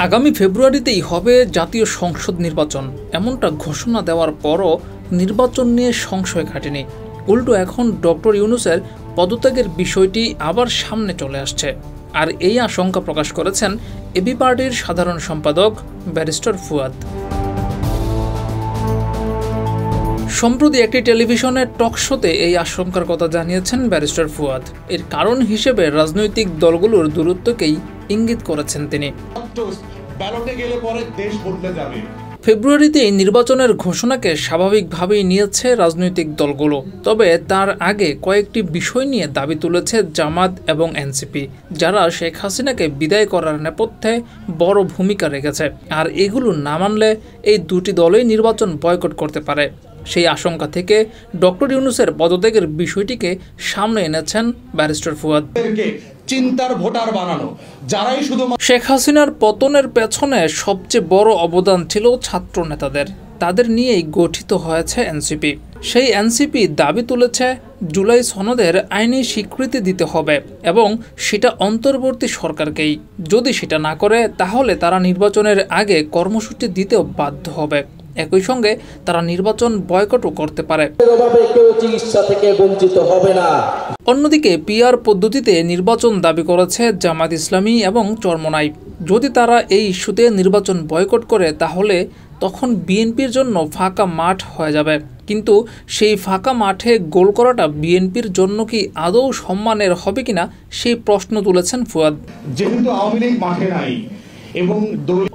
আগামী ফেব্রুয়ারিতেই হবে জাতীয় সংসদ নির্বাচন, এমনটা ঘোষণা দেওয়ার পরও নির্বাচন নিয়ে সংশয় কাটেনি। উল্টো এখন ডক্টর ইউনূসের পদত্যাগের বিষয়টি আবার সামনে চলে আসছে। আর এই আশঙ্কা প্রকাশ করেছেন এবি পার্টির সাধারণ সম্পাদক ব্যারিস্টার ফুয়াদ। সম্প্রতি একটি টেলিভিশনের টকশোতে এই আশঙ্কার কথা জানিয়েছেন ব্যারিস্টার ফুয়াদ। এর কারণ হিসেবে রাজনৈতিক দলগুলোর দূরত্বকেই ইঙ্গিত করেছেন তিনি। ফেব্রুয়ারিতে এই নির্বাচনের ঘোষণাকে স্বাভাবিকভাবেই নিয়েছে রাজনৈতিক দলগুলো, তবে তার আগে কয়েকটি বিষয় নিয়ে দাবি তুলেছে জামাত এবং এনসিপি, যারা শেখ হাসিনাকে বিদায় করার নেপথ্যে বড় ভূমিকা রেখেছে। আর এগুলো না মানলে এই দুটি দলই নির্বাচন বয়কট করতে পারে। সেই আশঙ্কা থেকে ডক্টর ইউনূসের পদত্যাগের বিষয়টিকে সামনে এনেছেন ব্যারিস্টার ফুয়াদ। চিন্তার ভোটার বানানো যারাই শুধু শেখ হাসিনার পতনের পেছনে সবচেয়ে বড় অবদান ছিল ছাত্র নেতাদের। তাদের নিয়েই গঠিত হয়েছে এনসিপি। সেই এনসিপি দাবি তুলেছে জুলাই সনদের আইনি স্বীকৃতি দিতে হবে এবং সেটা অন্তর্বর্তী সরকারকেই। যদি সেটা না করে তাহলে তারা নির্বাচনের আগে কর্মসূচি দিতেও বাধ্য হবে। একই সঙ্গে তারা নির্বাচন বয়কটও করতে পারে। অন্যদিকে পিআর পদ্ধতিতে নির্বাচন দাবি করেছে জামাত ইসলামী এবং চরমোনাই। যদি তারা এই ইস্যুতে নির্বাচন বয়কট করে তাহলে তখন বিএনপির জন্য ফাঁকা মাঠ হয়ে যাবে। কিন্তু সেই ফাঁকা মাঠে গোল করাটা বিএনপির জন্য কি আদৌ সম্মানের হবে কিনা সেই প্রশ্ন তুলেছেন ফুয়াদ। যেহেতু আওয়ামী লীগ মাঠে নাই এবং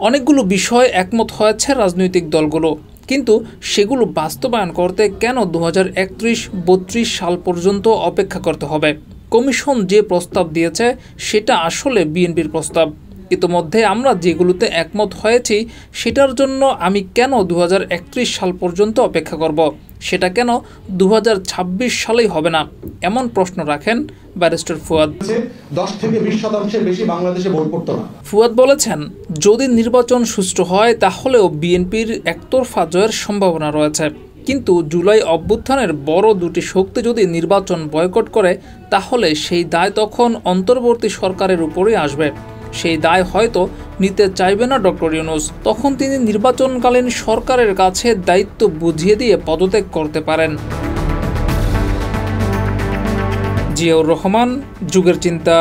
অনেকগুলো বিষয় একমত হয়েছে রাজনৈতিক দলগুলো, কিন্তু সেগুলো বাস্তবায়ন করতে কেন 2031-32 সাল পর্যন্ত অপেক্ষা করতে হবে? কমিশন যে প্রস্তাব দিয়েছে সেটা আসলে বিএনপির প্রস্তাব। ইতোমধ্যে আমরা যেগুলোতে একমত হয়েছি সেটার জন্য আমি কেন 2031 সাল পর্যন্ত অপেক্ষা করব? সেটা কেন 2026 সালেই হবে না? এমন প্রশ্ন রাখেন ব্যারিস্টার ফুয়াদ। 10 থেকে 20% বেশি বাংলাদেশে ভোট পড়তো না। ফুয়াদ বলেছেন, যদি নির্বাচন সুষ্ঠু হয় তাহলেও বিএনপির একতরফা জয়ের সম্ভাবনা রয়েছে। কিন্তু জুলাই অভ্যুত্থানের বড় দুটি শক্তি যদি নির্বাচন বয়কট করে তাহলে সেই দায় তখন অন্তর্বর্তী সরকারের উপরেই আসবে। সেই দায় হয়তো নিতে চাইবে না ডক্টর ইউনূস। তখন তিনি নির্বাচনকালীন সরকারের কাছে দায়িত্ব বুঝিয়ে দিয়ে পদত্যাগ করতে পারেন। জিয়াউর রহমান, যুগের চিন্তা।